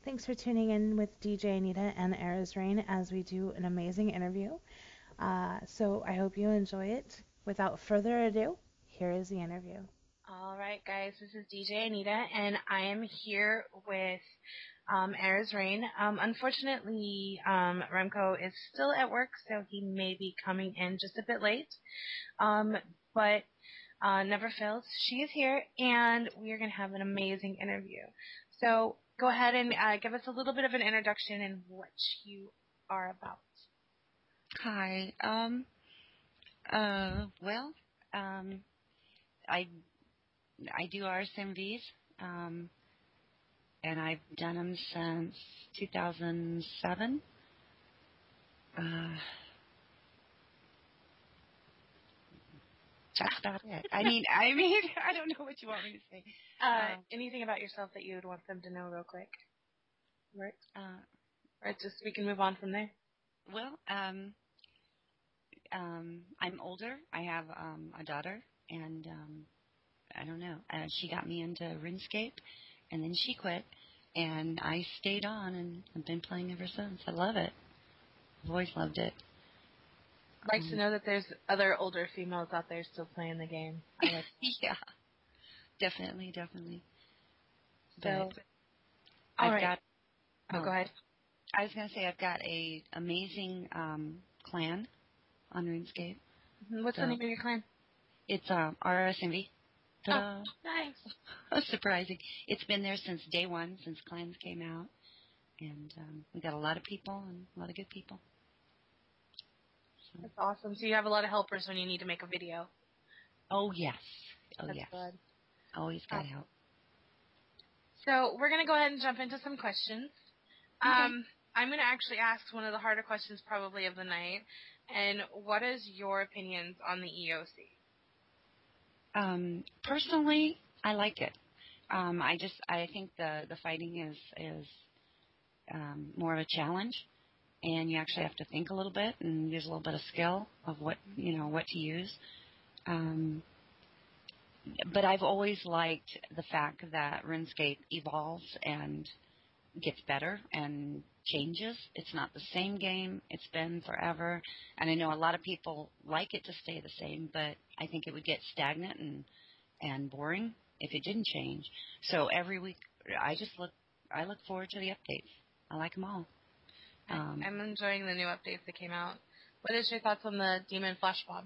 Thanks for tuning in with DJ Anita and Arizrain as we do an amazing interview. So I hope you enjoy it. Without further ado, here is the interview. All right, guys, this is DJ Anita, and I am here with Arizrain. Unfortunately, Remco is still at work, so he may be coming in just a bit late. But never fails, she is here, and we are going to have an amazing interview. So go ahead and give us a little bit of an introduction and what you are about. Hi. I do RSMVs, and I've done them since 2007. That's about it. I mean, I don't know what you want me to say. Anything about yourself that you would want them to know real quick? Right? Or just we can move on from there. Well, I'm older. I have a daughter, and I don't know. She got me into RuneScape, and then she quit, and I stayed on, and I've been playing ever since. I love it. I've always loved it. I'd like to know that there's other older females out there still playing the game. I like yeah, definitely. So, go ahead. I was going to say I've got a amazing clan on RuneScape. What's the name of your clan? It's RSMV. Oh, nice. Surprising. It's been there since day one, since clans came out. And we got a lot of people and a lot of good people. So. That's awesome. So you have a lot of helpers when you need to make a video. Oh, yes. That's good. Always got help. So we're going to go ahead and jump into some questions. Okay. I'm going to actually ask one of the harder questions probably of the night. And what is your opinions on the EOC? Personally, I like it. I think the fighting is more of a challenge, and you actually have to think a little bit and use a little bit of skill of what to use. But I've always liked the fact that RuneScape evolves and gets better and changes. It's not the same game. It's been forever. And I know a lot of people like it to stay the same, but I think it would get stagnant and boring if it didn't change. So every week I look forward to the updates. I like them all. I'm enjoying the new updates that came out. What is your thoughts on the Demon Flash Mob?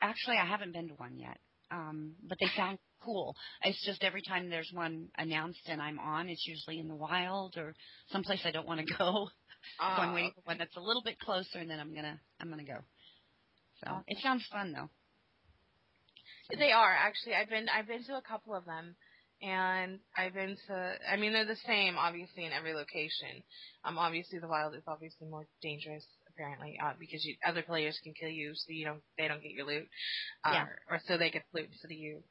Actually, I haven't been to one yet, but they sound cool. It's just every time there's one announced and I'm on, it's usually in the wild or someplace I don't want to go. So I'm waiting for one that's a little bit closer, and then I'm gonna go. So it sounds fun though. So. They are actually. I've been to a couple of them, and they're the same obviously in every location. Obviously the wild is obviously more dangerous apparently because other players can kill you, so they don't get your loot, or so they get loot instead of you.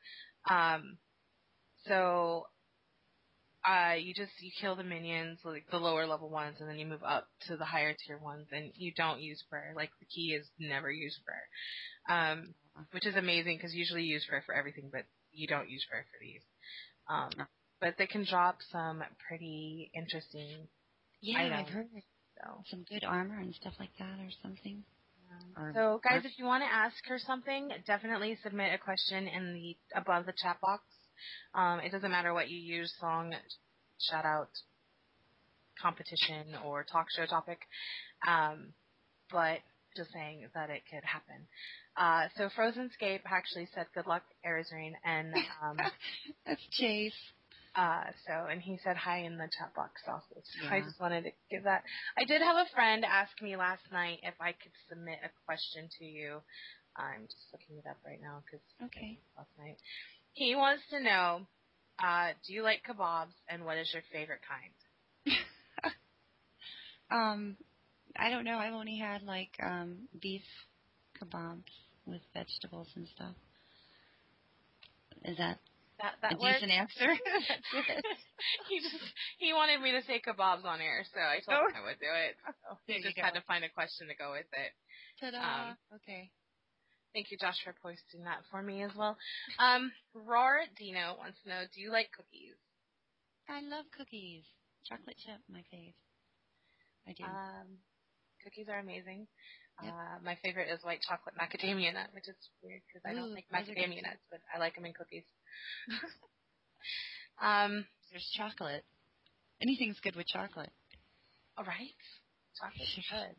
You kill the minions, like the lower level ones, and then you move up to the higher tier ones, and you don't use prayer. Like the key is never use prayer, which is amazing because usually you use prayer for everything, but you don't use prayer for these. But they can drop some pretty interesting items. I've heard some good armor and stuff like that or something. So, guys, if you want to ask her something, definitely submit a question in above the chat box. It doesn't matter what you use, song, shout out, competition, or talk show topic. But just saying that it could happen. So Frozenscape actually said, "Good luck, Arizrain," and that's Chase. And he said hi in the chat box also. So I just wanted to give that. I did have a friend ask me last night if I could submit a question to you. I'm just looking it up right now because last night. He wants to know, do you like kebabs, and what is your favorite kind? I don't know. I've only had like beef kebabs with vegetables and stuff. Is that a decent answer? He wanted me to say kebabs on air, so I told him I would do it. So he just had to find a question to go with it. Ta-da! Okay. Thank you, Josh, for posting that for me as well. Roar Dino wants to know, do you like cookies? I love cookies. Chocolate chip, my fave. I do. Cookies are amazing. Yep. My favorite is white chocolate macadamia nut, which is weird because I don't like macadamia nuts, but I like them in cookies. There's chocolate. Anything's good with chocolate. All right. Chocolate's good.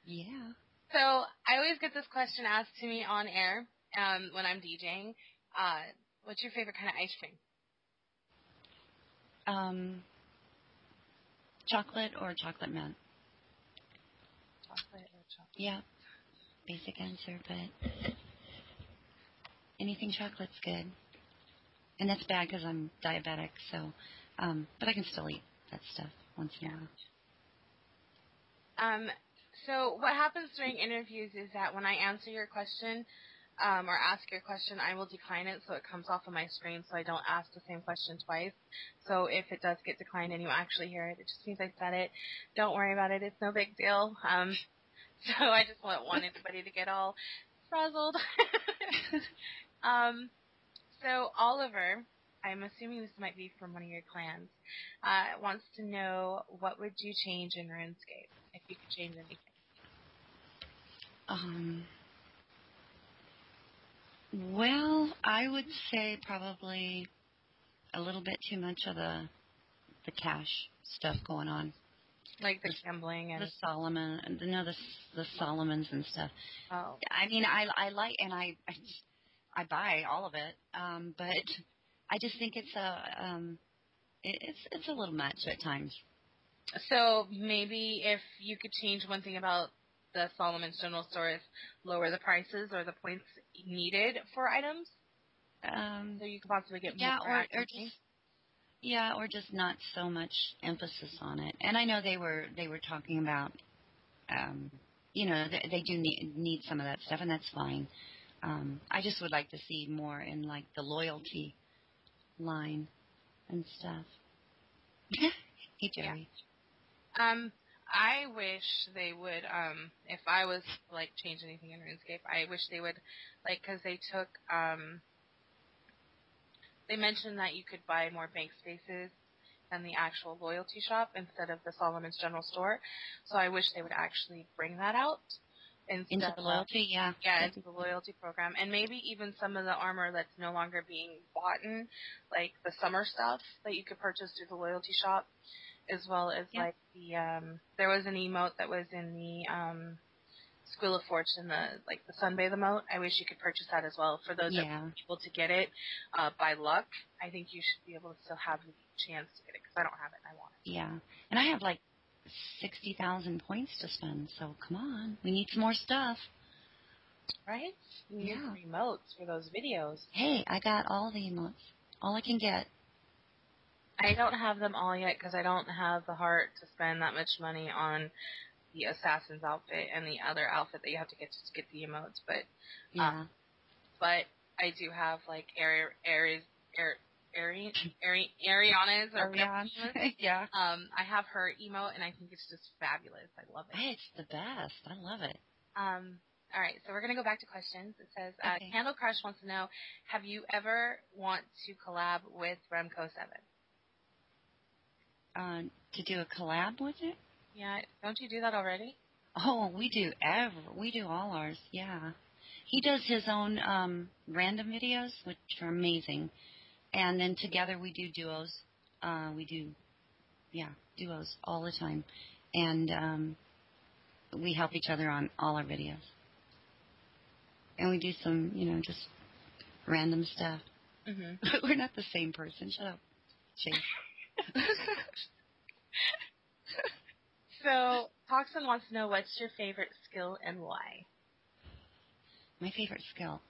Yeah. So I always get this question asked to me on air when I'm DJing. What's your favorite kind of ice cream? Chocolate or chocolate mint? Chocolate or chocolate? Yeah. Basic answer, but anything chocolate's good. And that's bad because I'm diabetic, so, but I can still eat that stuff once in a while. So what happens during interviews is that when I answer your question or ask your question, I will decline it so it comes off of my screen so I don't ask the same question twice. So if it does get declined and you actually hear it, it just means I said it. Don't worry about it. It's no big deal. So I just don't want anybody to get all frazzled. So Oliver, I'm assuming this might be from one of your clans, wants to know what would you change in RuneScape if you could change anything? Well, I would say probably a little bit too much of the cash stuff going on. Like the gambling and the Solomons and stuff. Oh. I mean, I like, and I buy all of it, but I just think it's a little much at times. So maybe if you could change one thing about the Solomon's General Store is lower the prices or the points needed for items, so you could possibly get more. Or just not so much emphasis on it. And I know they were talking about, they do need some of that stuff, and that's fine. I just would like to see more in like the loyalty line and stuff. Hey, Jerry. Yeah. I wish they would, if I was like change anything in RuneScape, I wish they would, like, because they took, they mentioned that you could buy more bank spaces than the actual loyalty shop instead of the Solomon's General Store. So I wish they would actually bring that out. Into the loyalty, yeah. Yeah, into the loyalty program. And maybe even some of the armor that's no longer being bought in, like the summer stuff that you could purchase through the loyalty shop, as well as like the, there was an emote that was in the School of Fortune, the Sunbathe emote. I wish you could purchase that as well. For those that are able to get it by luck, I think you should be able to still have the chance to get it, because I don't have it and I want it. Yeah, and I have like 60,000 points to spend, so come on. We need some more stuff. Right? You need some emotes for those videos. Hey, I got all the emotes. All I can get. I don't have them all yet because I don't have the heart to spend that much money on the assassin's outfit and the other outfit that you have to get the emotes. But but I do have like Ariana's or yeah. I have her emote and I think it's just fabulous. I love it. Hey, it's the best. I love it. All right, so we're going to go back to questions. It says, Candle Crush wants to know, have you ever want to collab with Remco 7? To do a collab with it? Yeah, don't you do that already? Oh, we do all ours, yeah. He does his own random videos, which are amazing. And then together we do duos. Duos all the time. And we help each other on all our videos. And we do some, just random stuff. Mm-hmm. We're not the same person. Shut up, Chase. So, Toxin wants to know, what's your favorite skill and why? My favorite skill?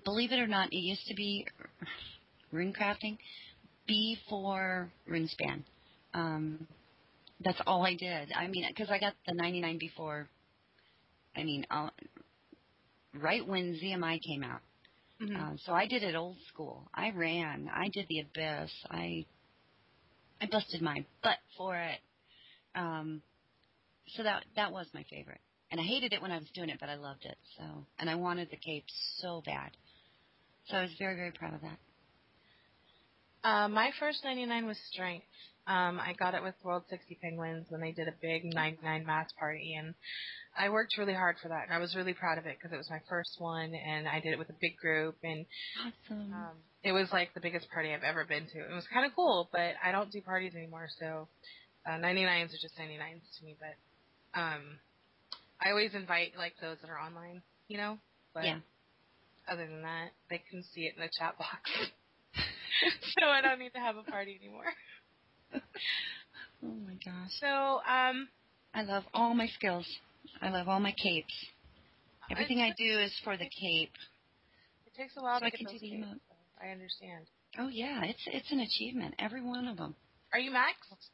Believe it or not, it used to be rune crafting before RuneSpan. That's all I did. I mean, because I got the 99 before, right when ZMI came out. Mm-hmm. So I did it old school. I ran. I did the Abyss. I busted my butt for it. So that was my favorite. And I hated it when I was doing it, but I loved it. So, and I wanted the cape so bad. So I was very, very proud of that. My first 99 was strength. I got it with World 60 Penguins when they did a big 99 mass party, and I worked really hard for that, and I was really proud of it because it was my first one, and I did it with a big group, and Awesome. it was like the biggest party I've ever been to. It was kind of cool, but I don't do parties anymore, so 99s are just 99s to me. But I always invite like those that are online, you know. But Yeah. other than that, they can see it in the chat box, so I don't need to have a party anymore. Oh my gosh. So I love all my skills. I love all my capes. Everything I do is for the cape. It takes a while So to I get can those do the capes, emote. so I understand. Oh yeah, it's an achievement. Every one of them. Are you maxed?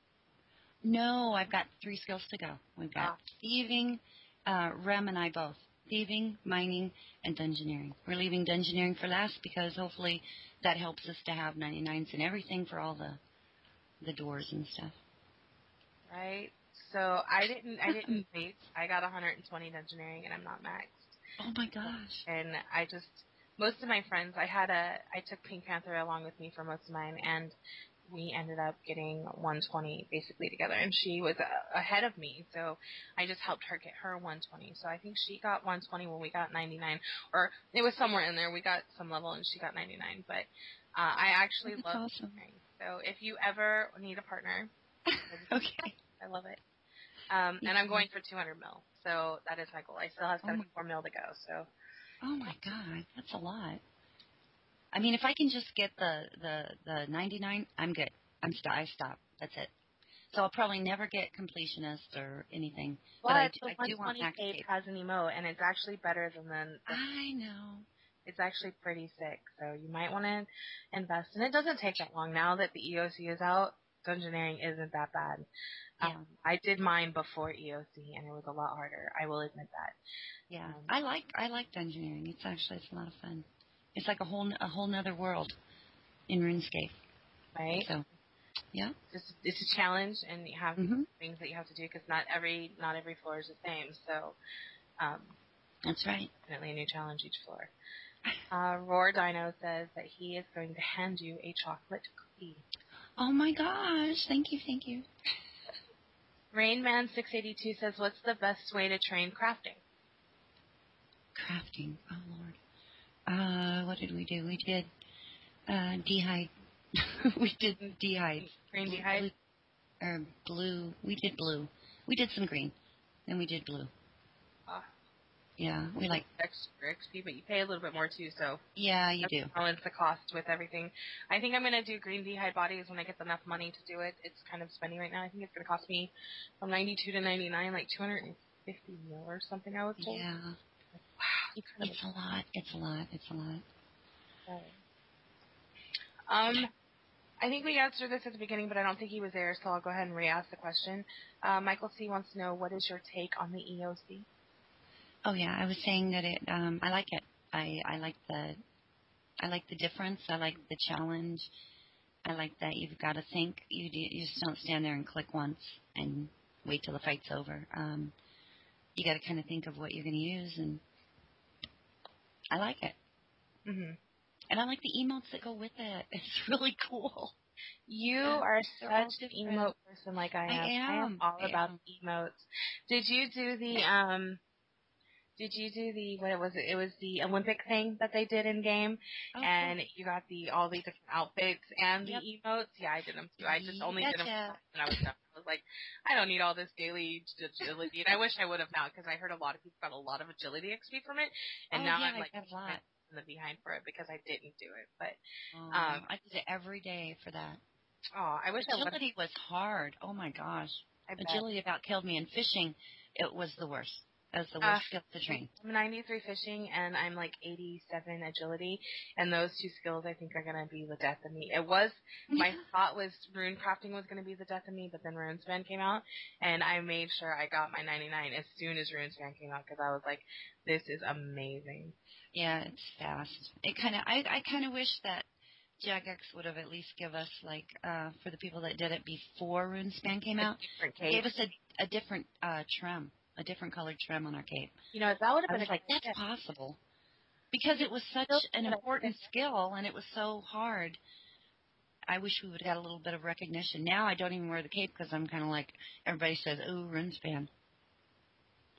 No, I've got 3 skills to go. We've got thieving, Rem and I both. Thieving, mining, and dungeoneering. We're leaving dungeoneering for last because hopefully that helps us to have 99s and everything for all the doors and stuff. Right. So I didn't base. I got 120 dungeoneering, and I'm not maxed. Oh my gosh. And most of my friends, I took Pink Panther along with me for most of mine, and we ended up getting 120 basically together, and she was ahead of me, so I just helped her get her 120. So I think she got 120 when we got 99, or it was somewhere in there. We got some level, and she got 99. But I actually That's love awesome. dungeoneering. So if you ever need a partner, Okay. I love it. And I'm going for 200 mil, so that is my goal. I still have 74 mil to go. So. Oh my God, that's a lot. I mean, if I can just get the 99, I'm good. I stop. That's it. So I'll probably never get completionist or anything. But I the do want 120 max cape cape. has an emote, and it's actually better than I know. It's actually pretty sick, so you might want to invest. And it doesn't take that long. Now that the EOC is out, dungeoneering isn't that bad. Yeah. I did mine before EOC, and it was a lot harder. I will admit that. Yeah. I like dungeoneering. It's a lot of fun. It's like a whole nother world in RuneScape. Right? So, yeah. It's a challenge, and you have things that you have to do because not every floor is the same. So, that's right. Definitely a new challenge each floor. Roar Dino says that he is going to hand you a chocolate cookie. Oh my gosh! Thank you. Rainman682 says, "What's the best way to train crafting?" Crafting. Oh Lord. What did we do? We did dehyde. We did dehyde. Green dehyde? Blue. We did blue. We did some green. Then we did blue. Yeah, we like extra XP, but you pay a little bit more too, so yeah, you do balance the cost with everything. I think I'm gonna do green dehyde bodies when I get enough money to do it. It's kind of spendy right now. I think it's gonna cost me from 92 to 99, like 250 mil or something. I was told. Yeah. Wow, it's a lot. I think we answered this at the beginning, but I don't think he was there, so I'll go ahead and re-ask the question. Michael C. wants to know, what is your take on the EOC? Oh yeah, I was saying that I like it. I like the difference. I like the challenge. I like that you've got to think. You just don't stand there and click once and wait till the fight's over. You got to kind of think of what you're going to use, and I like it. Mm-hmm. And I like the emotes that go with it. It's really cool. You are such an emote person, like I am. I am all about emotes. Did you do what was it? It was the Olympic thing that they did in game, and you got all the different outfits and the emotes. Yeah, I did them too. I just only did them when I was done. I was like, I don't need all this daily agility, and I wish I would have now because I heard a lot of people got a lot of agility XP from it, and now I'm like in the behind for it because I didn't do it. But I did it every day for that. Oh, I wish agility was hard. Oh my gosh, agility about killed me. And fishing, it was the worst. That was the worst skill to train. I'm 93 fishing, and I'm like 87 agility, and those two skills I think are going to be the death of me. My thought was rune crafting was going to be the death of me, but then RuneSpan came out, and I made sure I got my 99 as soon as RuneSpan came out, because I was like, this is amazing. Yeah, it's fast. I kind of wish that Jagex would have at least give us, like, for the people that did it before RuneSpan came out, gave us a different trim. A different colored trim on our cape. You know, that would have been that's possible. Because it was such an important skill and it was so hard. I wish we would have got a little bit of recognition. Now I don't even wear the cape because I'm kind of like, everybody says, "Ooh, Runes fan."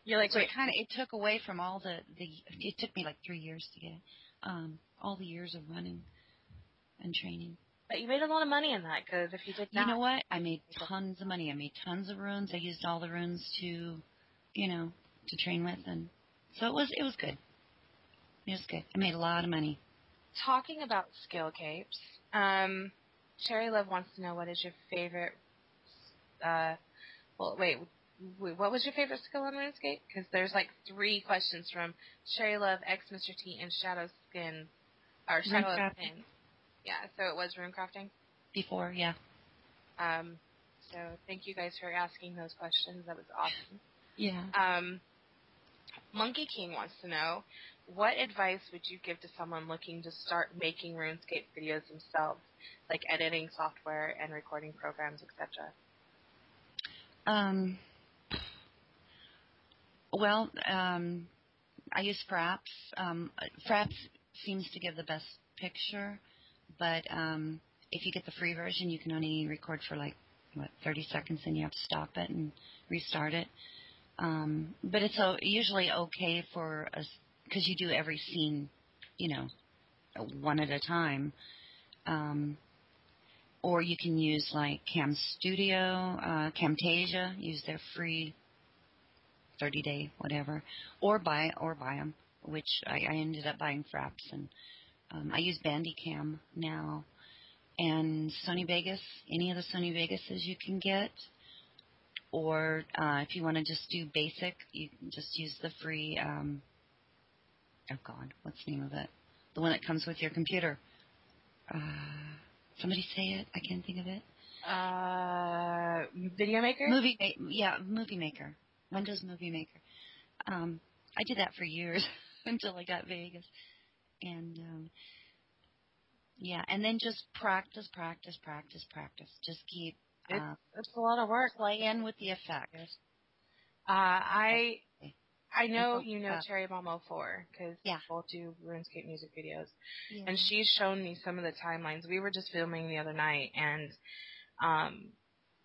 You're like, So wait. it took away from all it took me like 3 years to get all the years of running and training. But you made a lot of money in that, because if you did not. You know what? I made tons of money. I made tons of runes. I used all the runes to, to train with, and so it was good. It was good. I made a lot of money. Talking about skill capes, Cherry Love wants to know, what is your favorite, what was your favorite skill on RuneScape? Because there's like 3 questions from Cherry Love, X Mr. T, and Shadow Skin, or Shadow of Skin. Yeah, so it was rune crafting? Before, yeah. So thank you guys for asking those questions. That was awesome. Yeah. Monkey King wants to know, what advice would you give to someone looking to start making RuneScape videos themselves, like editing software and recording programs, etc.? Well, I use Fraps. Fraps seems to give the best picture, but if you get the free version, you can only record for 30 seconds, and you have to stop it and restart it. But it's usually okay for us because you do every scene, one at a time. Or you can use like Cam Studio, Camtasia, use their free 30-day whatever, or buy them, which I ended up buying Fraps, and I use Bandicam now, and Sony Vegas, any of the Sony Vegases you can get. Or if you want to just do basic, you can just use the free, what's the name of it? The one that comes with your computer. Somebody say it. I can't think of it. Video Maker? Movie Maker. Windows Movie Maker. I did that for years until I got Vegas. And, and then just practice. Just keep... It's a lot of work. Playing with the effects. I know you know Cherry Bomb 04 because we both do RuneScape music videos, and she's shown me some of the timelines. We were just filming the other night, and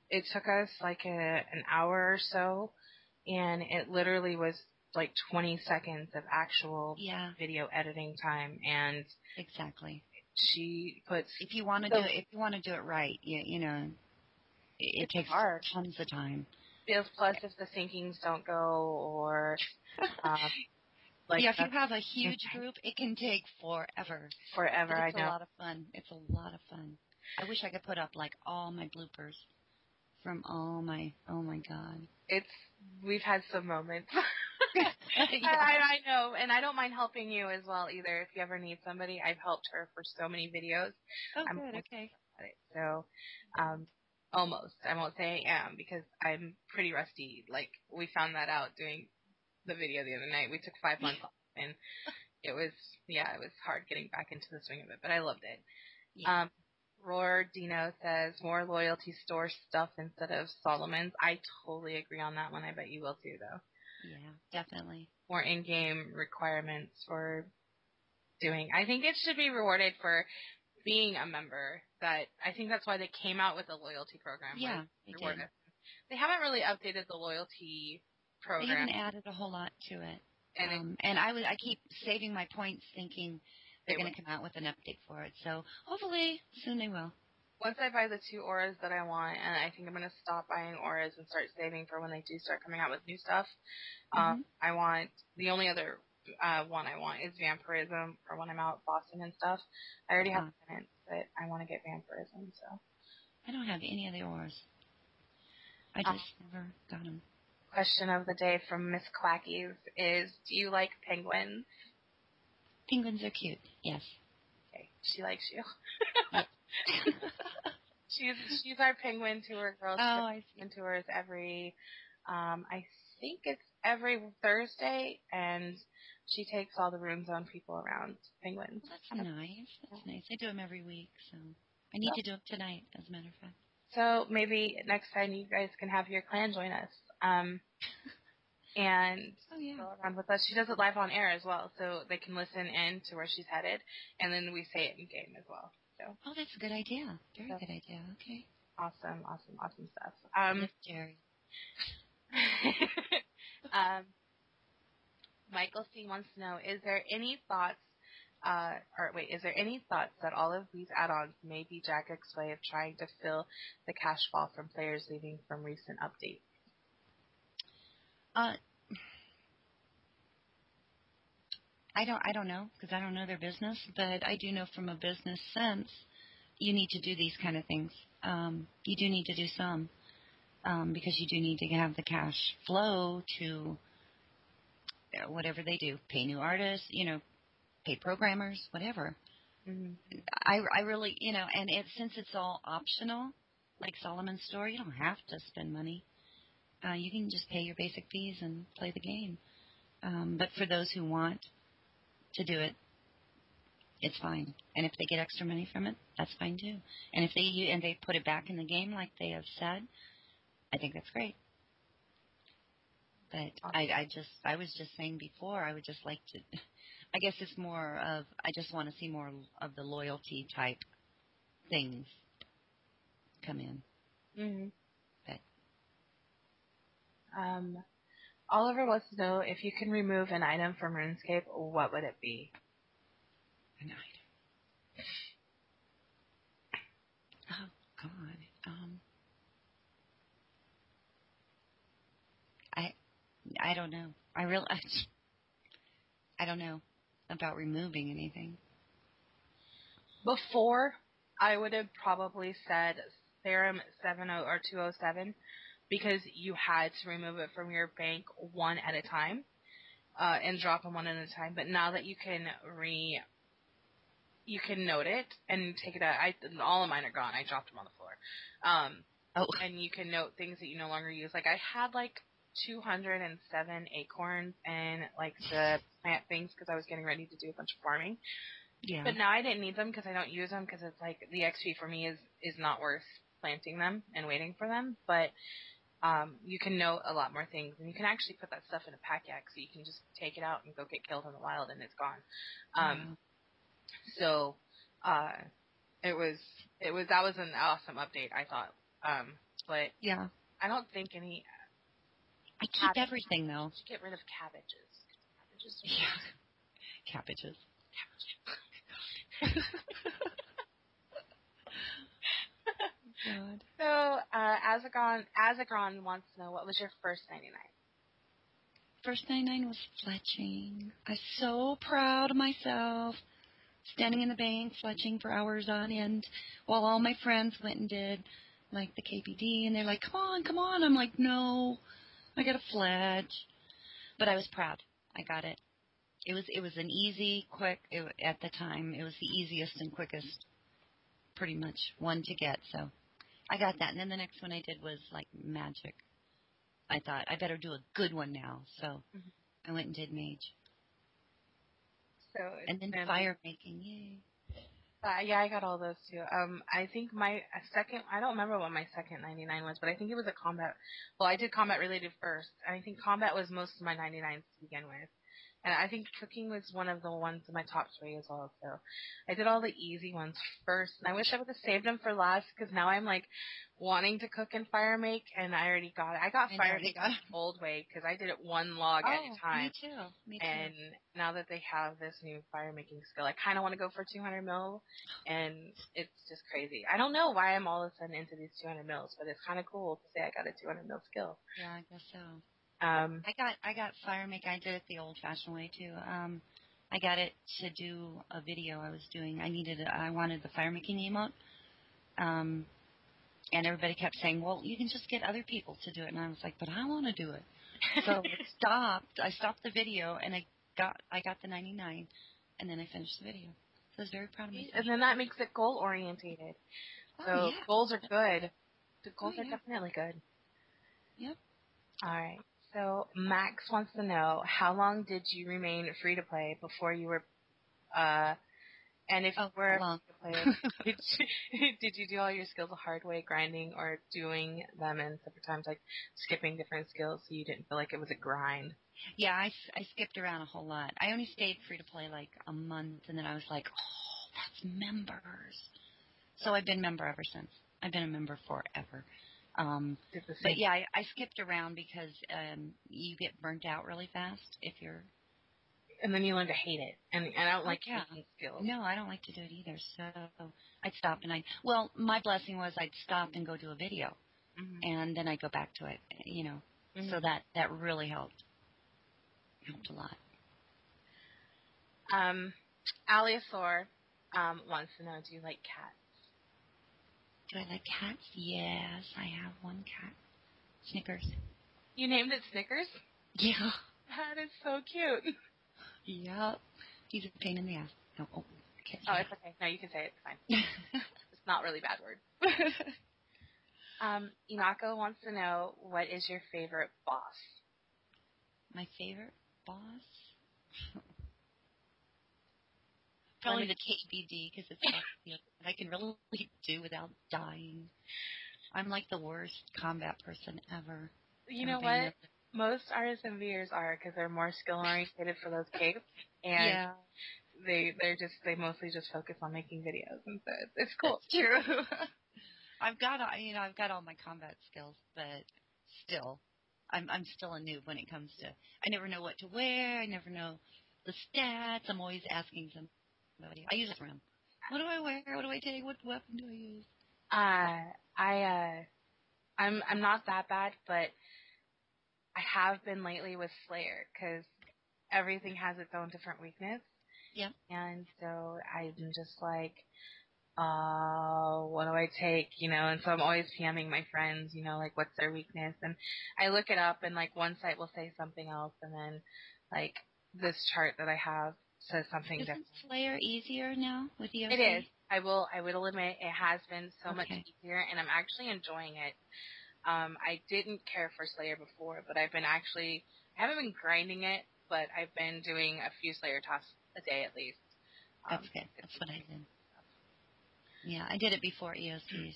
it took us like an hour or so, and it literally was like 20 seconds of actual video editing time. And exactly, she puts if you want to do it right, it takes tons of time. Plus, if the syncings don't go, or if you have a huge group, it can take forever. I know. It's a lot of fun. It's a lot of fun. I wish I could put up like all my bloopers from all my. Oh my God. We've had some moments. I know, and I don't mind helping you as well either. If you ever need somebody, I've helped her for so many videos. Oh, good. Okay. So, almost. I won't say I am because I'm pretty rusty. Like, we found that out doing the video the other night. We took 5 months off, and it was hard getting back into the swing of it, but I loved it. Yeah. Roar Dino says, more loyalty store stuff instead of Solomon's. I totally agree on that one. I bet you will too, though. Yeah, definitely. More in-game requirements for doing. I think it should be rewarded for being a member. I think that's why they came out with a loyalty program. Yeah, they did. They haven't really updated the loyalty program. They haven't added a whole lot to it. And I keep saving my points thinking they're going to come out with an update for it. So hopefully soon they will. Once I buy the 2 auras that I want, and I think I'm going to stop buying auras and start saving for when they do start coming out with new stuff. I want the only other one I want is vampirism for when I'm out bossing and stuff. I already have penance, but I want to get vampirism. So I don't have any of the auras. I just never got them. Question of the day from Miss Clackies is, do you like penguins? Penguins are cute, yes. Okay, she likes you. She's our penguin tour girl. She does penguin tours every, I think it's every Thursday, and she takes all the Rune Zone people around penguins. Well, that's nice. That's nice. I do them every week, so I need to do them tonight, as a matter of fact. So maybe next time you guys can have your clan join us. and Oh, yeah. go around with us. She does it live on air as well, so they can listen in to where she's headed, and then we say it in game as well. So. Oh, that's a good idea. Very good idea. Okay. Awesome stuff. Lift Jerry. Michael C. wants to know, is there any thoughts that all of these add-ons may be Jagex way of trying to fill the cash fall from players leaving from recent updates? I don't know, because I don't know their business, but I do know from a business sense, you need to do these kind of things. You do need to do some, because you do need to have the cash flow to whatever they do, pay new artists, pay programmers, whatever. Mm-hmm. I really, and since it's all optional, like Solomon's Store, you don't have to spend money. You can just pay your basic fees and play the game. But for those who want to do it, it's fine. And if they get extra money from it, that's fine too. And if they put it back in the game like they have said, I think that's great. But I was just saying before, I would just like to, I guess it's more of, I just want to see more of the loyalty type things come in. Mm-hmm. But Oliver wants to know, if you can remove an item from RuneScape, what would it be? An item. Oh, God. I don't know. I don't know about removing anything. Before, I would have probably said Serum 70 or 207, because you had to remove it from your bank one at a time, and drop them one at a time. But now that you can note it and take it out. All of mine are gone. I dropped them on the floor. And you can note things that you no longer use. Like, I had 207 acorns and the plant things because I was getting ready to do a bunch of farming. Yeah. But now I didn't need them because I don't use them, because it's the XP for me is not worth planting them and waiting for them. But you can note a lot more things, and you can actually put that stuff in a pack yak, so you can just take it out and go get killed in the wild and it's gone. So that was an awesome update, I thought. But yeah, I don't think any. I keep everything though. You should get rid of cabbages. Cabbages. God. So, Azagron wants to know, what was your first 99? First 99 was fletching. I'm so proud of myself. Standing in the bank, fletching for hours on end, while all my friends went and did, the KPD, and they're like, come on. I'm like, no, I got to fletch. But I was proud. I got it. It was an easy, quick, at the time, it was the easiest and quickest, pretty much, one to get, so I got that. And then the next one I did was, magic. I thought, I better do a good one now, so I went and did mage. And then fire making, yay. Yeah, I got all those too. I think my second, I don't remember what my second 99 was, but I think it was a combat. Well, I did combat related first. I think combat was most of my 99s to begin with. And I think cooking was one of the ones in my top 3 as well. So I did all the easy ones first. And I wish I would have saved them for last, because now I'm wanting to cook and fire make, and I already got it. I got fire make the old way, because I did it one log at a time. Me too. And now that they have this new fire making skill, I kind of want to go for 200 mil, and it's just crazy. I don't know why I'm all of a sudden into these 200 mils, but it's kind of cool to say I got a 200 mil skill. Yeah, I guess so. I got fire make. I did it the old-fashioned way too. I got it to do a video I was doing. I wanted the fire making emote, and everybody kept saying, "Well, you can just get other people to do it." And I was like, "But I want to do it." So I stopped the video, and I got the 99, and then I finished the video. So I was very proud of myself. And then that makes it goal orientated. So yeah. goals are good. The goals are definitely good. Yep. All right. So Max wants to know, how long did you remain free to play before you were And if you were long. a player, did you do all your skills the hard way, grinding, or doing them in separate times, like skipping different skills so you didn't feel like it was a grind? Yeah, I skipped around a whole lot. I only stayed free to play like a month, and then I was like, oh, that's members. So I've been member ever since. I've been a member forever. But yeah, I skipped around because you get burnt out really fast if you're. And then you learn to hate it. And I don't like hating skills. No, I don't like to do it either. So I'd stop and my blessing was I'd stop and go do a video. Mm-hmm. And then I'd go back to it, Mm-hmm. So that really helped. Helped a lot. Aliasaur wants to know, do you like cats? Do I like cats? Yes, I have one cat. Snickers. You named it Snickers? Yeah. That is so cute. Yeah. He's a pain in the ass. No, okay. Oh, it's okay. No, you can say it. It's fine. It's not really a bad word. Inako wants to know, what is your favorite boss? My favorite boss? Probably the KBD, because it's what I can really do without dying. I'm like the worst combat person ever. You know what? Most RSMVers are, because they're more skill oriented for those capes, and they mostly just focus on making videos, and so it's cool. It's true. I've got all my combat skills, but still, I'm still a noob when it comes to. I never know what to wear. I never know the stats. I'm always asking somebody. I use a room. What do I wear? What do I take? What weapon do I use? I'm not that bad, but I have been lately with Slayer, because everything has its own different weakness. Yeah. And so I'm just like, what do I take? And so I'm always PMing my friends, like, what's their weakness? And I look it up, and like one site will say something else, and then like this chart that I have says something different. Isn't Slayer easier now with EOC? It is. I will admit it has been so much easier, and I'm actually enjoying it. I didn't care for Slayer before, but I haven't been grinding it, but I've been doing a few Slayer tasks a day at least. That's good. That's what I did. Yeah, I did it before EOC,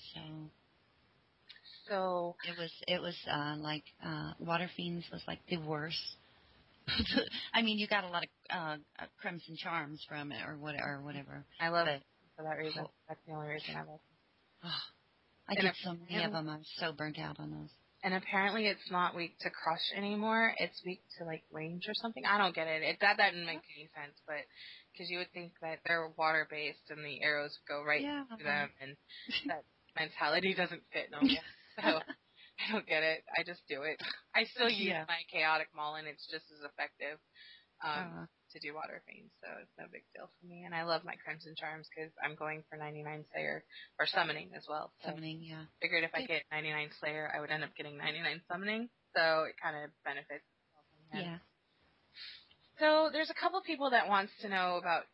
so it was like Water Fiends was like the worst. I mean, you got a lot of Crimson Charms from it or whatever. I love it for that reason. That's the only reason I love it. I did so many of them. I'm so burnt out on those. And apparently it's not weak to crush anymore. It's weak to, like, range or something. I don't get it. That didn't make any sense, but because you would think that they're water-based and the arrows go right through them, and that mentality doesn't fit no more. So I don't get it. I just do it. I still use my Chaotic Maul, and it's just as effective to do Water Fiends, so it's no big deal for me. And I love my Crimson Charms because I'm going for 99 Slayer, or Summoning as well. So Summoning, yeah. Figured if I get 99 Slayer, I would end up getting 99 Summoning, so it kind of benefits. Yeah. So there's a couple people that wants to know about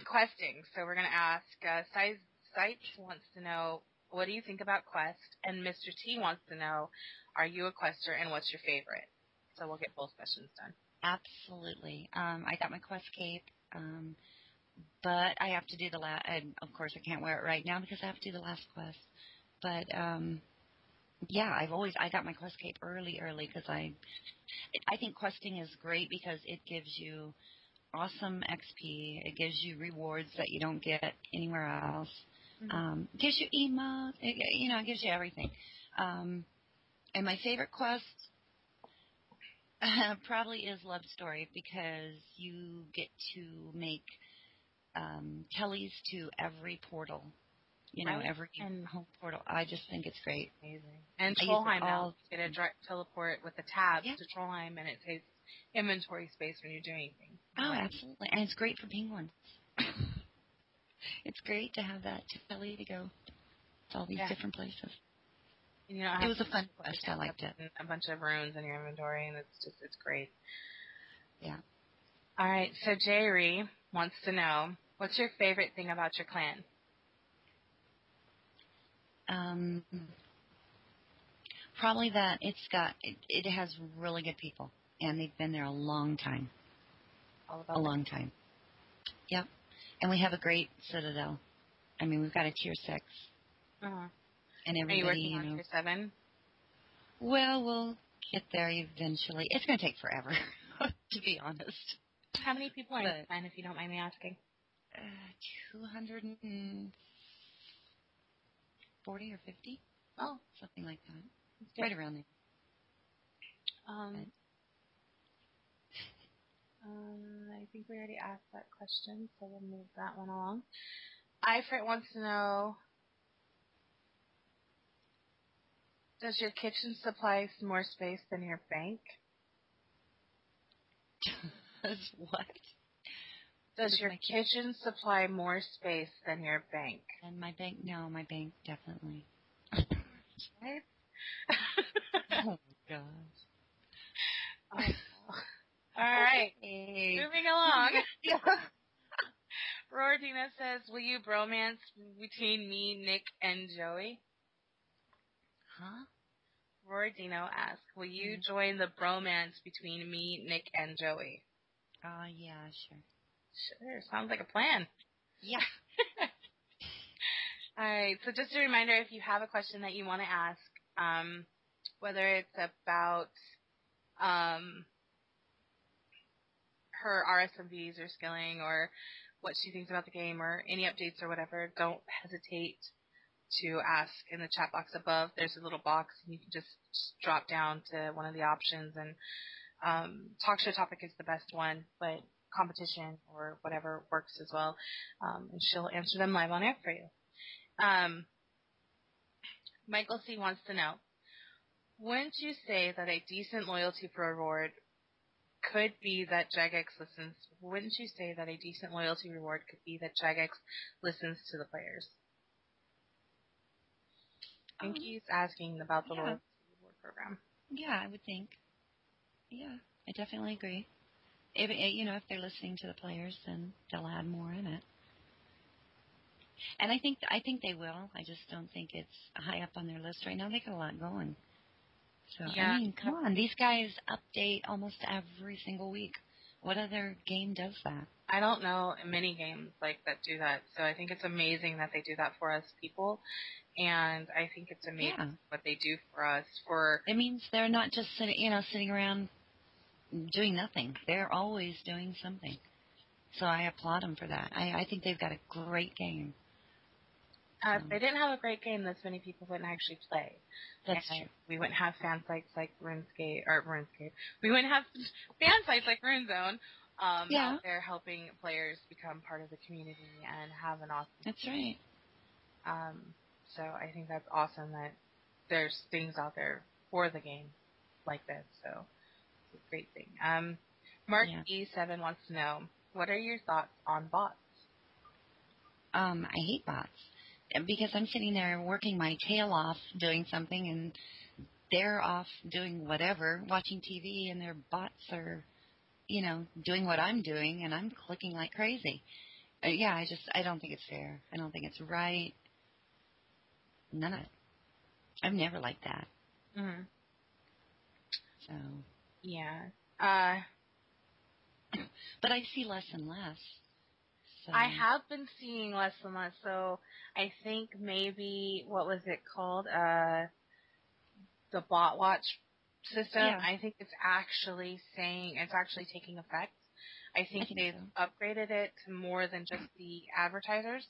questing, so we're going to ask, Sites wants to know, what do you think about Quest? And Mr. T wants to know, are you a quester, and what's your favorite? So we'll get both questions done. Absolutely. I got my Quest cape, but I have to do the last, and of course I can't wear it right now because I have to do the last quest. But, yeah, I got my Quest cape early because I think questing is great because it gives you awesome XP. It gives you rewards that you don't get anywhere else. It gives you emotes. It gives you everything. And my favorite quest probably is Love Story because you get to make tellies to every portal. Every home portal. I just think it's great. Amazing. And Trollheim now. You get a direct teleport with the tab to Trollheim, and it takes inventory space when you're doing things. Oh, absolutely. And it's great for penguins. It's great to have that telly to go to all these different places. And it was a fun quest. I liked it. A bunch of runes in your inventory, and it's great. Yeah. All right. So Jerry wants to know, what's your favorite thing about your clan? Probably that it has really good people, and they've been there a long time. A long time. Yep. And we have a great Citadel. I mean, we've got a tier 6. Uh-huh. And Are you everybody, working on tier 7? Well, we'll get there eventually. It's going to take forever, to be honest. How many people are in clan, if you don't mind me asking? 240 or 50. Oh. Something like that. Right around there. I think we already asked that question, so we'll move that one along. Ifrit wants to know, does your kitchen supply more space than your bank? Does what? Does your kitchen supply more space than your bank? And my bank, no, my bank definitely. Right? Oh, my gosh. Oh. All right. Hey. Moving along. Rordina says, will you bromance between me, Nick, and Joey? Huh? Rordino asks, will you join the bromance between me, Nick, and Joey? Yeah, sure. Sure. Sounds like a plan. Yeah. All right. So just a reminder, if you have a question that you want to ask, whether it's about her RSMVs or skilling or what she thinks about the game or any updates or whatever, don't hesitate to ask in the chat box above. There's a little box, and you can just drop down to one of the options, and talk show topic is the best one, but competition or whatever works as well, and she'll answer them live on air for you. Michael C. wants to know, wouldn't you say that a decent loyalty reward could be that Jagex listens? Wouldn't you say that a decent loyalty reward could be that Jagex listens to the players? I think he's asking about the loyalty reward program. Yeah, I would think. Yeah, I definitely agree. If they're listening to the players, then they'll add more in it. And I think they will. I just don't think it's high up on their list right now. They got a lot going. So yeah. I mean, come on, these guys update almost every single week. What other game does that? I don't know many games like that do that. So I think it's amazing that they do that for us people, and I think it's amazing what they do for us. It means they're not just sitting around doing nothing. They're always doing something. So I applaud them for that. I think they've got a great game. If they didn't have a great game, this many people wouldn't actually play. That's true. We wouldn't have fan sites like RuneScape. We wouldn't have fan sites like RuneZone out there helping players become part of the community and have an awesome That's game. Right. So I think that's awesome that there's things out there for the game like this. So it's a great thing. Mark E7 wants to know, what are your thoughts on bots? I hate bots. Because I'm sitting there working my tail off doing something, and they're off doing whatever, watching TV, and their bots are, doing what I'm doing, and I'm clicking like crazy. I don't think it's fair. I don't think it's right. None of it. I've never liked that. Mm-hmm. So. Yeah. But I see less and less. So. I have been seeing less and less, so I think maybe, what was it called? The bot watch system. Yeah. I think it's actually taking effect. I think they've upgraded it to more than just the advertisers.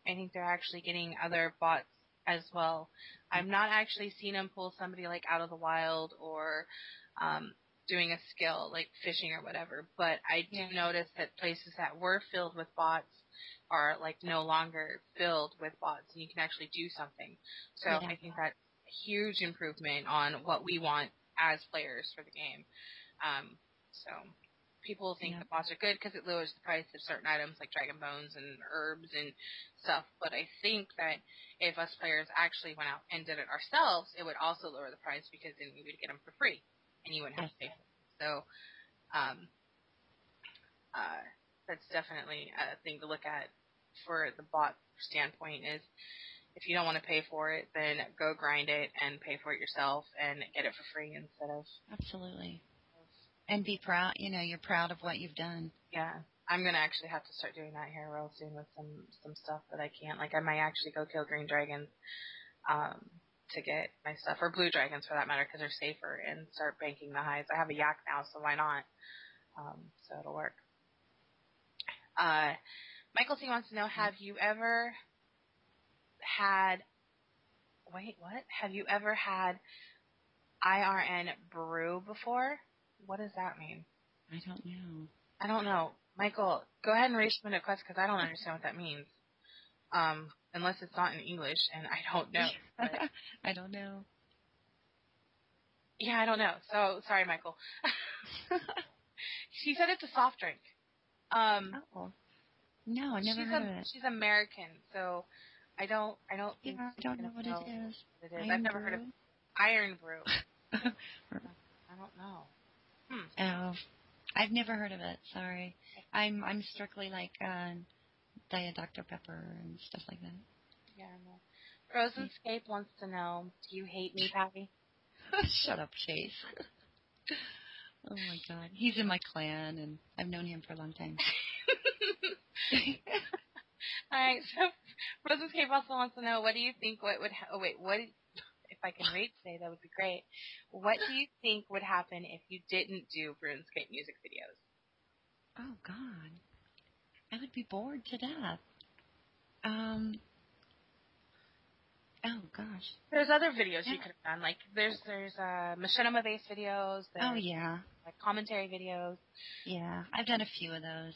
I think they're actually getting other bots as well. I've not actually seen them pull somebody like out of the wild or doing a skill like fishing or whatever, but I do notice that places that were filled with bots are like no longer filled with bots, and you can actually do something. So I think that's a huge improvement on what we want as players for the game. So people think the bots are good because it lowers the price of certain items like dragon bones and herbs and stuff, but I think that if us players actually went out and did it ourselves, it would also lower the price because then we would get them for free. And you wouldn't have to pay for it. So that's definitely a thing to look at for the bot standpoint is if you don't want to pay for it, then go grind it and pay for it yourself and get it for free instead of... Absolutely. And be proud. You're proud of what you've done. Yeah. I'm gonna actually have to start doing that here real soon with some stuff that I can't. Like I might actually go kill green dragons to get my stuff, or blue dragons for that matter, because they're safer, and start banking the hides. I have a yak now, so why not? So it'll work. Michael C wants to know: Have you ever had? Wait, what? Have you ever had IRN brew before? What does that mean? I don't know. I don't know. Michael, go ahead and resubmit a question because I don't understand what that means. Unless it's not in English, and I don't know. But I don't know. yeah, I don't know. So, sorry, Michael. She said it's a soft drink. Oh. No, I never heard of it. She's American, so I don't think I don't know what it is. I've never heard of iron brew. I don't know. Oh, I've never heard of it. Sorry, I'm strictly like Diet Dr Pepper and stuff like that. Yeah, I know. Frozenscape wants to know: Do you hate me, Patty? Shut up, Chase. Oh my God, he's in my clan, and I've known him for a long time. All right, so Frozenscape also wants to know: What do you think? What if I can read today? That would be great. What do you think would happen if you didn't do RuneScape music videos? Oh God, I would be bored to death. Oh gosh. There's other videos you could have done. Like there's machinima based videos. Oh yeah. Like commentary videos. Yeah, I've done a few of those.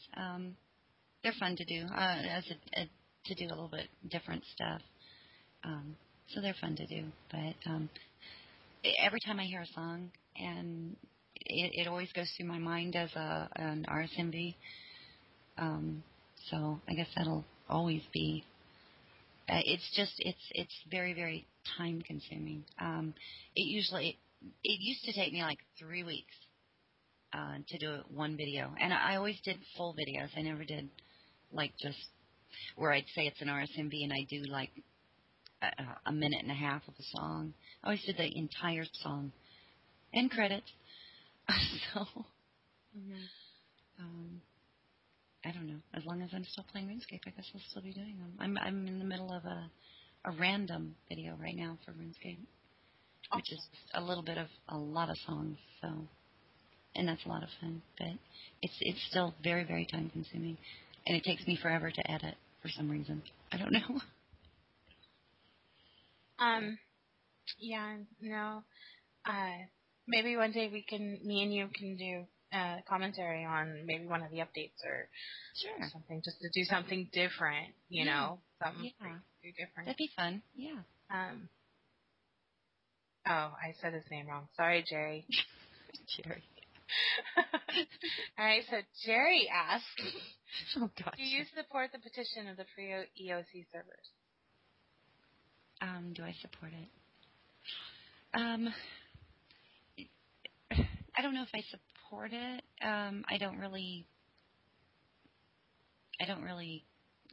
They're fun to do. To do a little bit different stuff. So they're fun to do. But every time I hear a song, and it always goes through my mind as an RSMV. So I guess that'll always be. It's very, very time consuming. It used to take me like 3 weeks to do one video, and I always did full videos. I never did like just where I'd say it's an RSMV and I do like a minute and a half of a song. I always did the entire song and credits. So I don't know. As long as I'm still playing RuneScape, I guess I'll still be doing them. I'm in the middle of a random video right now for RuneScape, which is a little bit of a lot of songs. So, and that's a lot of fun. But it's still very, very time consuming, and it takes me forever to edit for some reason. I don't know. Yeah, no. Maybe one day me and you can do commentary on maybe one of the updates or something, just to do something different, you know, something different. That'd be fun. Yeah. Oh, I said his name wrong. Sorry, Jerry. Jerry. All right, so Jerry asked, oh, gosh. Do you support the petition of the free EOC servers? Do I support it? I don't know if I support it. I don't really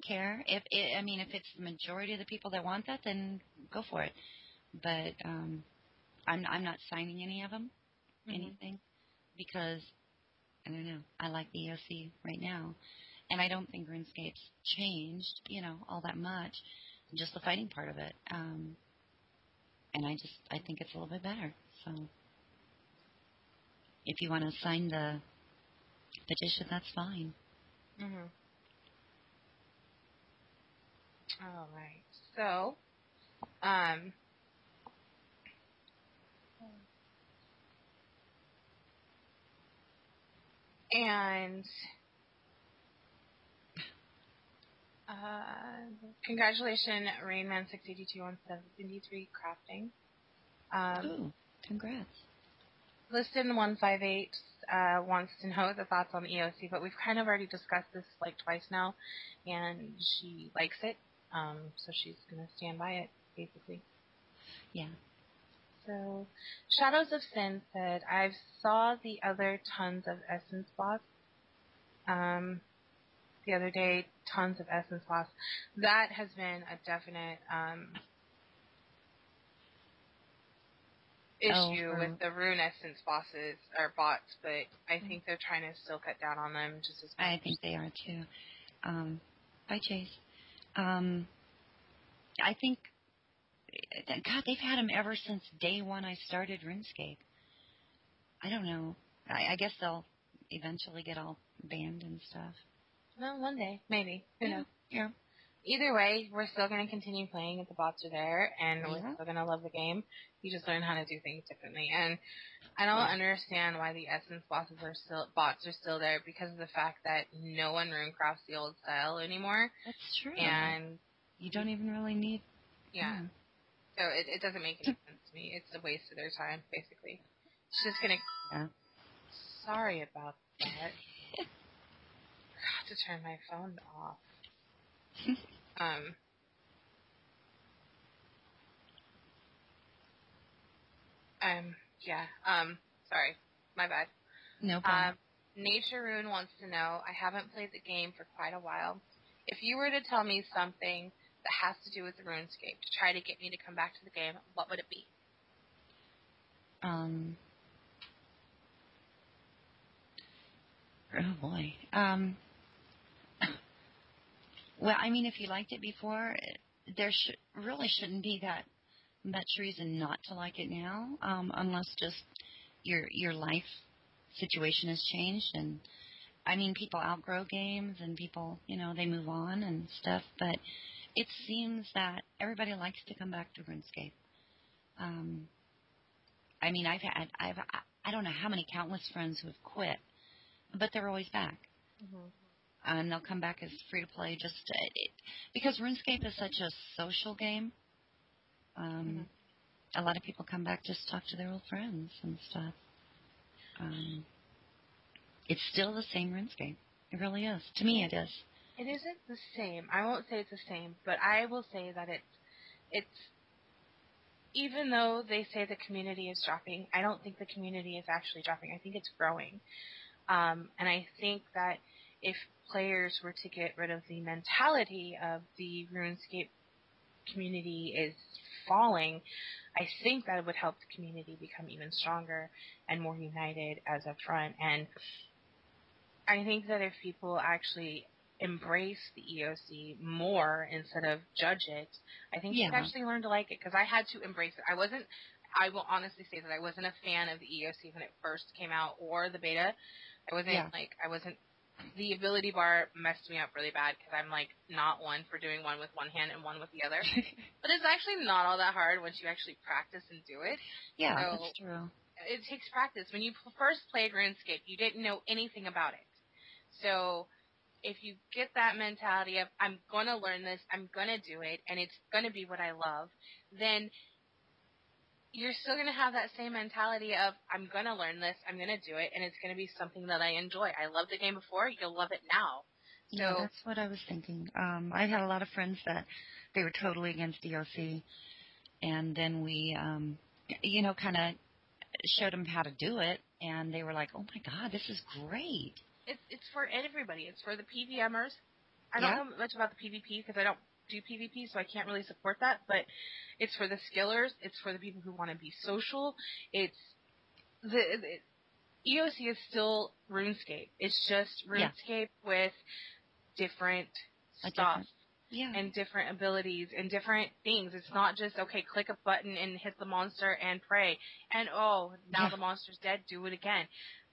care. If it's the majority of the people that want that, then go for it. But I'm not signing any of them, anything, because I don't know. I like the EOC right now, and I don't think RuneScape's changed, all that much. Just the fighting part of it, and I think it's a little bit better. So, if you want to sign the petition, that's fine. All right. So, and congratulations, Rainman682 on 73 crafting. Ooh, congrats. Liston158 wants to know the thoughts on the EOC, but we've kind of already discussed this like twice now, and she likes it, so she's going to stand by it, basically. Yeah. So, Shadows of Sin said, I saw the other tons of Essence boss. The other day, tons of Essence boss. That has been a definite, issue with the rune essence bosses or bots, but I think they're trying to still cut down on them just as much. I think they are too. Bye, Chase. I think, God, they've had them ever since day one I started RuneScape. I don't know. I guess they'll eventually get all banned and stuff. Well, one day, maybe. Who knows? Yeah. Either way, we're still going to continue playing if the bots are there, and we're still going to love the game. You just learn how to do things differently. And I don't understand why the essence bots are still there, because of the fact that no one runecrafts the old style anymore. That's true. And you don't even really need... Yeah. So it doesn't make any sense to me. It's a waste of their time, basically. It's just going to... Yeah. Sorry about that. I forgot to turn my phone off. Sorry. My bad. No problem. Nature Rune wants to know, I haven't played the game for quite a while. If you were to tell me something that has to do with RuneScape to try to get me to come back to the game, what would it be? Oh, boy. Well, I mean, if you liked it before, there really shouldn't be that much reason not to like it now, unless just your life situation has changed. And, I mean, people outgrow games and people, they move on and stuff. But it seems that everybody likes to come back to RuneScape. I mean, I don't know how many countless friends who have quit, but they're always back. Mm-hmm. And they'll come back as free-to-play because RuneScape is such a social game. A lot of people come back just to talk to their old friends and stuff. It's still the same RuneScape. It really is. To me, it is. It isn't the same. I won't say it's the same, but I will say that it's even though they say the community is dropping, I don't think the community is actually dropping. I think it's growing. And I think that if players were to get rid of the mentality of the RuneScape community is falling, I think that would help the community become even stronger and more united as a front. And I think that if people actually embrace the EOC more instead of judge it, I think they'd actually learn to like it, because I had to embrace it. I will honestly say that I wasn't a fan of the EOC when it first came out or the beta. The ability bar messed me up really bad, because I'm not one for doing one with one hand and one with the other. But it's actually not all that hard once you actually practice and do it. Yeah, so that's true. It takes practice. When you first played RuneScape, you didn't know anything about it. So if you get that mentality of, I'm going to learn this, I'm going to do it, and it's going to be what I love, then you're still going to have that same mentality of, I'm going to learn this, I'm going to do it, and it's going to be something that I enjoy. I loved the game before, you'll love it now. So yeah, that's what I was thinking. I had a lot of friends that they were totally against DOC, and then we, kind of showed them how to do it, and they were like, oh, my God, this is great. It's for everybody. It's for the PVMers. I don't know much about the PvP because I don't do PvP, so I can't really support that, but it's for the skillers. It's for the people who want to be social. It's EOC is still RuneScape. It's just RuneScape with different stuff and different abilities and different things. It's not just, okay, click a button and hit the monster and pray, and now the monster's dead, do it again.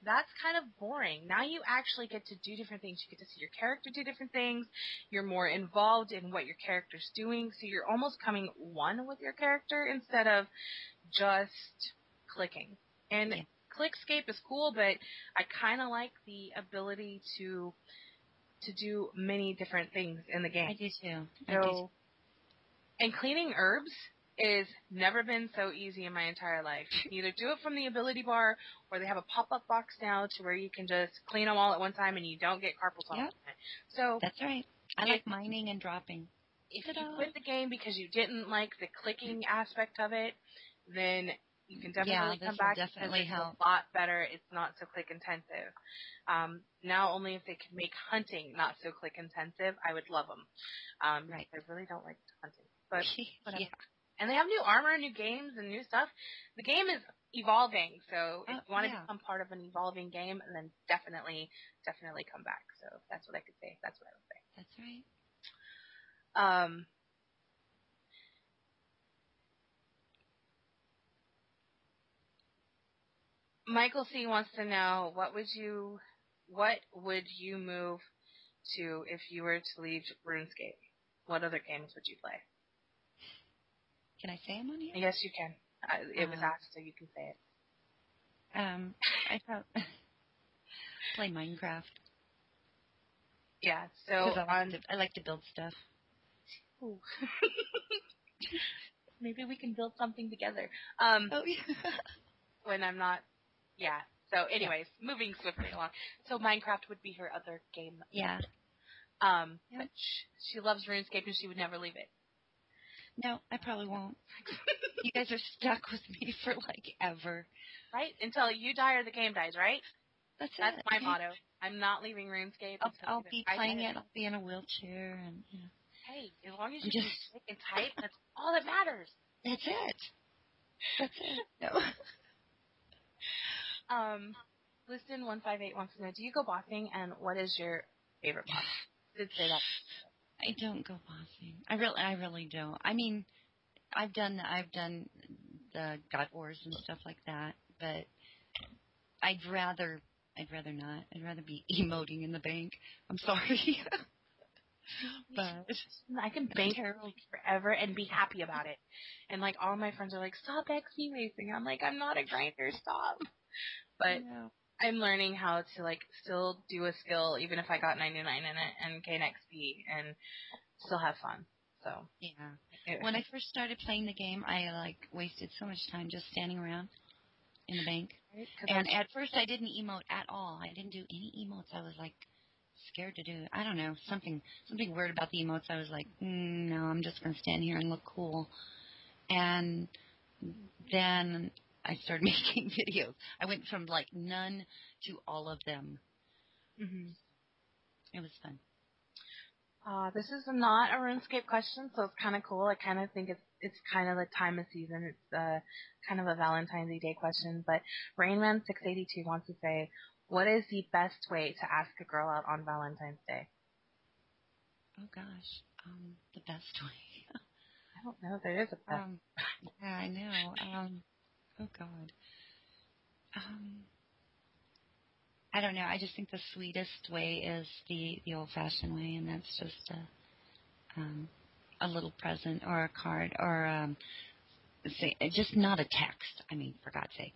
That's kind of boring. Now you actually get to do different things. You get to see your character do different things. You're more involved in what your character's doing, so you're almost coming one with your character instead of just clicking. And Clickscape is cool, but I kind of like the ability to do many different things in the game. I do too. And cleaning herbs is never been so easy in my entire life. You either do it from the ability bar, or they have a pop-up box now to where you can just clean them all at one time and you don't get carpal tunnel. So that's right. I like mining and dropping. If you quit the game because you didn't like the clicking aspect of it, then you can definitely come back because it's a lot better. It's not so click intensive. Now only if they could make hunting not so click intensive, I would love them. I really don't like hunting, but whatever. And they have new armor, new games, and new stuff. The game is evolving. So if you want to yeah. become part of an evolving game, then definitely come back. So that's what I could say. That's what I would say. That's right. Michael C wants to know what would you move to if you were to leave RuneScape? What other games would you play? Can I say them on here? Yes, you can. It was asked, so you can say it. I thought play Minecraft. Yeah. So I like to build stuff. Ooh. Maybe we can build something together. Oh yeah. When I'm not. Yeah. So, anyways, moving swiftly along. So, Minecraft would be her other game. Yeah. But she loves RuneScape and she would never leave it. No, I probably won't. You guys are stuck with me for like ever. Right? Until you die or the game dies, right? That's my motto. I'm not leaving RuneScape. I'll be playing it. I'll be in a wheelchair and. Yeah. Hey, as long as you can click and type, that's all that matters. That's it. That's it. No. Listen158 wants to know: do you go bossing, and what is your favorite boss? Did say that. I don't go bossing. I really don't. I mean, I've done the God Wars and stuff like that, but I'd rather not. I'd rather be emoting in the bank. I'm sorry. But I can bank forever and be happy about it. And like all my friends are like, stop XP racing. I'm like, I'm not a grinder, stop. But I'm learning how to like still do a skill even if I got 99 in it and gain XP and still have fun. So yeah. When I first started playing the game, I like wasted so much time just standing around in the bank. Right? And at first I didn't emote at all. I didn't do any emotes. I was like scared to do it. I don't know, something weird about the emotes. I was like, no, I'm just going to stand here and look cool. And then I started making videos. I went from like none to all of them. Mm-hmm. It was fun. This is not a RuneScape question, so it's kind of cool. I kind of think it's kind of the time of season. It's kind of a Valentine's Day question. But Rainman682 wants to say, what is the best way to ask a girl out on Valentine's Day? Oh gosh, the best way. I don't know. There is a best. Yeah, I know. Oh God. I don't know. I just think the sweetest way is the old-fashioned way, and that's just a little present or a card or say just not a text. I mean, for God's sake.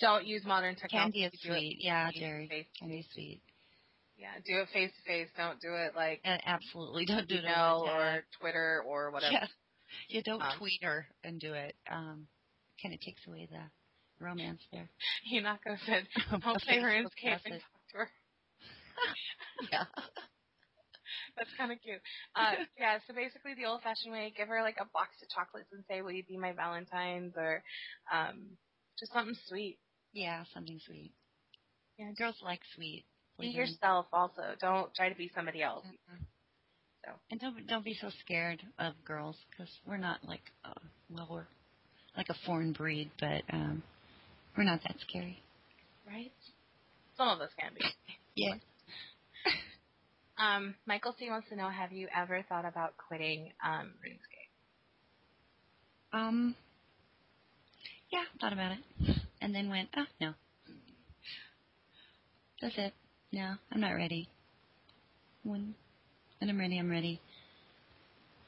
Don't use modern technology. Candy is sweet. Yeah, Jerry. Candy is sweet. Yeah, do it face to face. Don't do it like absolutely. Don't do it email or Twitter or whatever. Yeah, you don't tweet her and do it. Kind of takes away the romance there. Hinako said, "Don't play RuneScape and talk to her." Yeah. That's kind of cute. Yeah, so basically the old-fashioned way, give her like a box of chocolates and say, will you be my Valentine's, or just something sweet. Yeah, something sweet. Yeah, girls like sweet. Be yourself also. Don't try to be somebody else. Mm-hmm. So. And don't be so scared of girls, because we're not like, we're like a foreign breed, but we're not that scary. Right? Some of us can be. Yeah. Michael C. wants to know, have you ever thought about quitting RuneScape? Yeah, thought about it. And then went, no. That's it. No, I'm not ready. When I'm ready, I'm ready.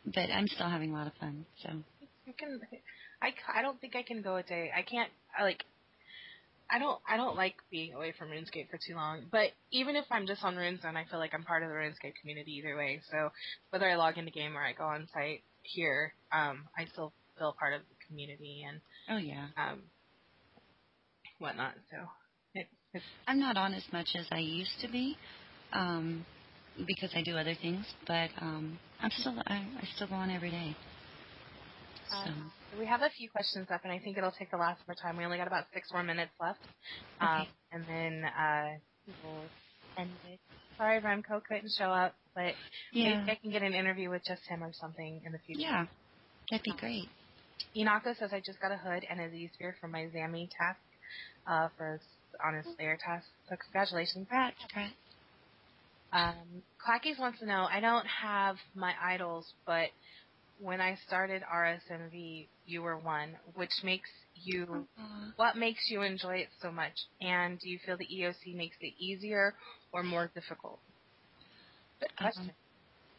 But I'm still having a lot of fun, so. You can. I don't think I can go a day. I can't. I don't like being away from RuneScape for too long. But even if I'm just on RuneZone, I feel like I'm part of the RuneScape community either way. So whether I log into game or I go on site here, I still feel part of the community and whatnot. So I'm not on as much as I used to be, because I do other things. But I still go on every day. So. We have a few questions up, and I think it'll take the last of our time. We only got about 6 more minutes left. Okay. And then we'll end it. Sorry, Remco couldn't show up, but maybe I can get an interview with just him or something in the future. Yeah, that'd be great. Inako says, I just got a hood and is easier for my Zammy task on his Slayer task. So congratulations. Congrats. Clackies wants to know, I don't have my idols, but when I started RSMV, you were one. What makes you enjoy it so much? And do you feel the EOC makes it easier or more difficult? Good question.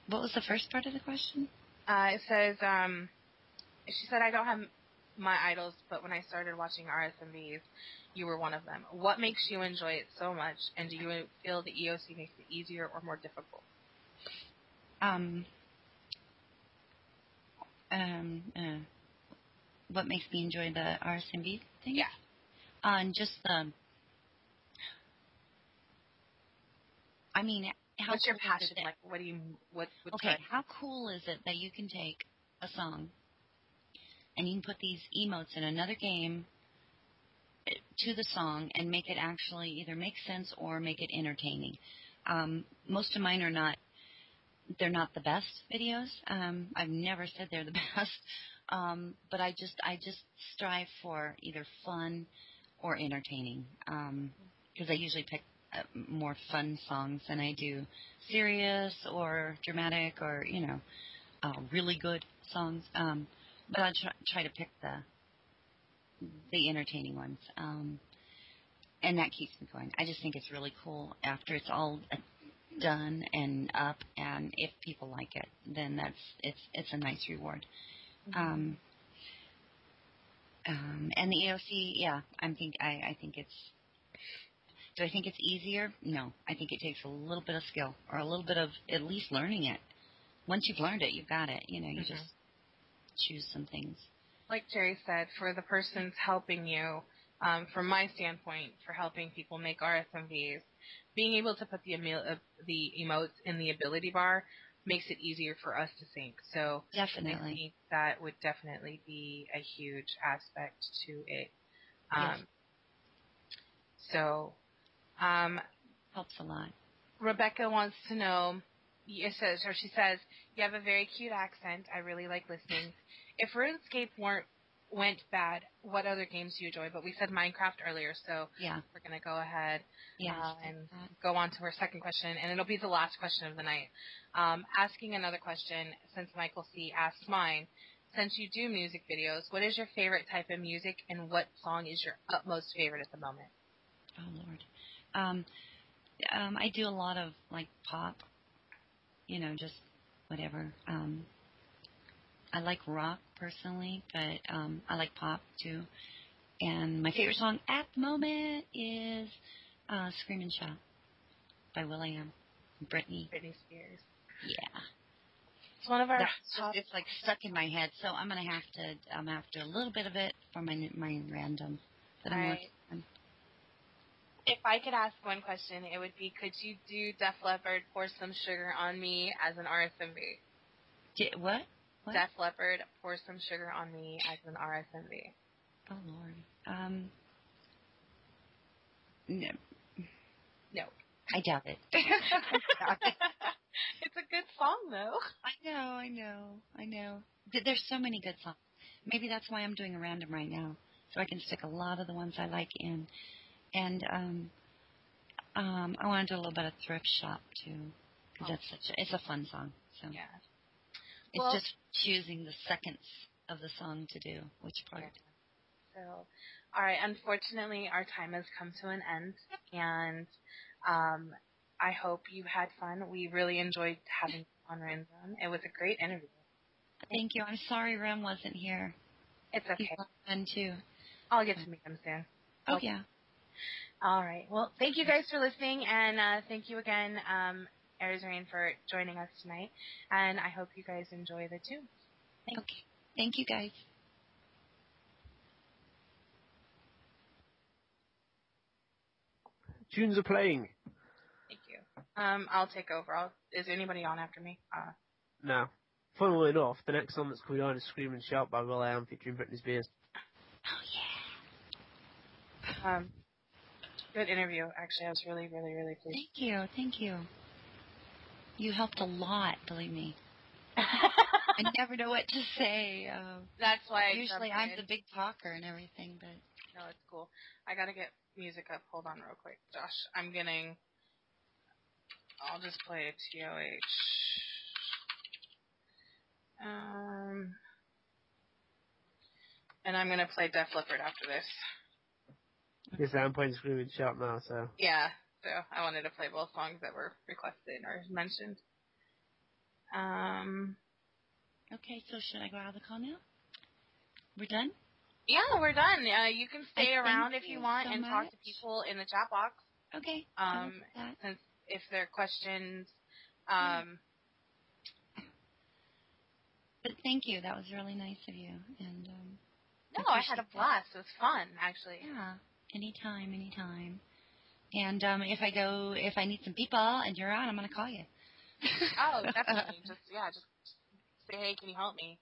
What was the first part of the question? It says, she said, I don't have my idols, but when I started watching RSMVs, you were one of them. What makes you enjoy it so much? And do you feel the EOC makes it easier or more difficult? What makes me enjoy the RSMV thing? Yeah. Just I mean, what's your passion? Like, what do you, okay, how cool is it that you can take a song and you can put these emotes in another game to the song and make it actually either make sense or make it entertaining? Most of mine are not, they're not the best videos. I've never said they're the best. But I just strive for either fun or entertaining. Because I usually pick more fun songs than I do serious or dramatic or, really good songs. But I try to pick the entertaining ones. And that keeps me going. I just think it's really cool after it's all done and up, and if people like it, then it's a nice reward. And the EOC, yeah, I think it's. Do I think it's easier? No, I think it takes a little bit of skill or a little bit of at least learning it. Once you've learned it, you've got it. You just choose some things. Like Jerry said, for the person's helping you, from my standpoint, for helping people make RSMVs, being able to put the emotes in the ability bar makes it easier for us to sync. So definitely, I think that would definitely be a huge aspect to it. Yes. So, helps a lot. Rebecca wants to know. She says, you have a very cute accent. I really like listening. If RuneScape went bad, what other games do you enjoy? But we said Minecraft earlier, so we're going to go ahead and go on to our second question, and it'll be the last question of the night. Asking another question, since Michael C. asked mine, since you do music videos, what is your favorite type of music, and what song is your utmost favorite at the moment? Oh, Lord. I do a lot of, pop, just whatever. I like rock, personally, but I like pop, too. And my favorite song at the moment is Scream and Shout by will.i.am. Britney Spears. Yeah. It's one of our top. It's stuck in my head, so I'm gonna have to a little bit of it for my random. That I'm working on. If I could ask one question, it would be, could you do Def Leppard, Pour Some Sugar on Me as an RSMV? What? Def Leppard, Pour Some Sugar on Me as an RSMV. Oh, Lord. No. No. I doubt it. It's a good song, though. I know. There's so many good songs. Maybe that's why I'm doing a random right now, so I can stick a lot of the ones I like in. And I want to do a little bit of Thrift Shop, too, because it's a fun song. So yeah. It's just choosing the seconds of the song to do, which part. Yeah. So, all right, unfortunately, our time has come to an end, and I hope you had fun. We really enjoyed having you on Random. It was a great interview. Thank you. I'm sorry Rem wasn't here. It's okay. He's fun, too. I'll get to meet him soon. Oh, yeah. All right. Well, thank you guys for listening, and thank you again, Arizrain, for joining us tonight. And I hope you guys enjoy the tune. Thanks. Okay. Thank you, guys. Tunes are playing. Thank you. I'll take over. Is anybody on after me? No. Funnily enough, the next song that's coming on is Scream and Shout by will.i.am featuring Britney Spears. Oh, yeah. Good interview, actually. I was really, really, really pleased. Thank you. You helped a lot, believe me. I I never know what to say. That's why usually I'm the big talker and everything, but no, it's cool. I gotta get music up. Hold on, real quick, Josh. I'll just play a TOH. And I'm gonna play Def Leppard after this. Yes, I'm playing Scream and Shout now, so. Yeah, so I wanted to play both songs that were requested or mentioned. Okay, so should I go out of the call now? We're done? Yeah, we're done. You can stay around if you want and talk to people in the chat box. Okay. Since if there are questions. But thank you. That was really nice of you. And no, I had a blast. It was fun, actually. Yeah. Anytime. And if I need some people and you're on, I'm going to call you. Oh, definitely. Just say, hey, can you help me?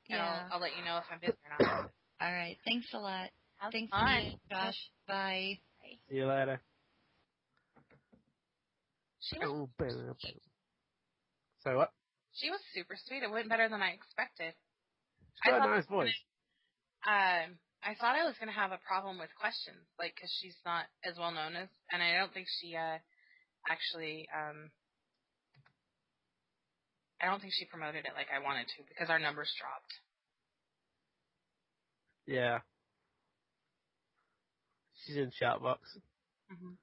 And I'll let you know if I'm busy or not. All right. Thanks a lot. Thanks, fun. Josh. Bye. See you later. So what? She was super sweet. It went better than I expected. She's got a nice voice. I thought I was going to have a problem with questions, like, because she's not as well known as, and I don't think she actually, I don't think she promoted it like I wanted to because our numbers dropped. Yeah. She's in chat box. Mm-hmm.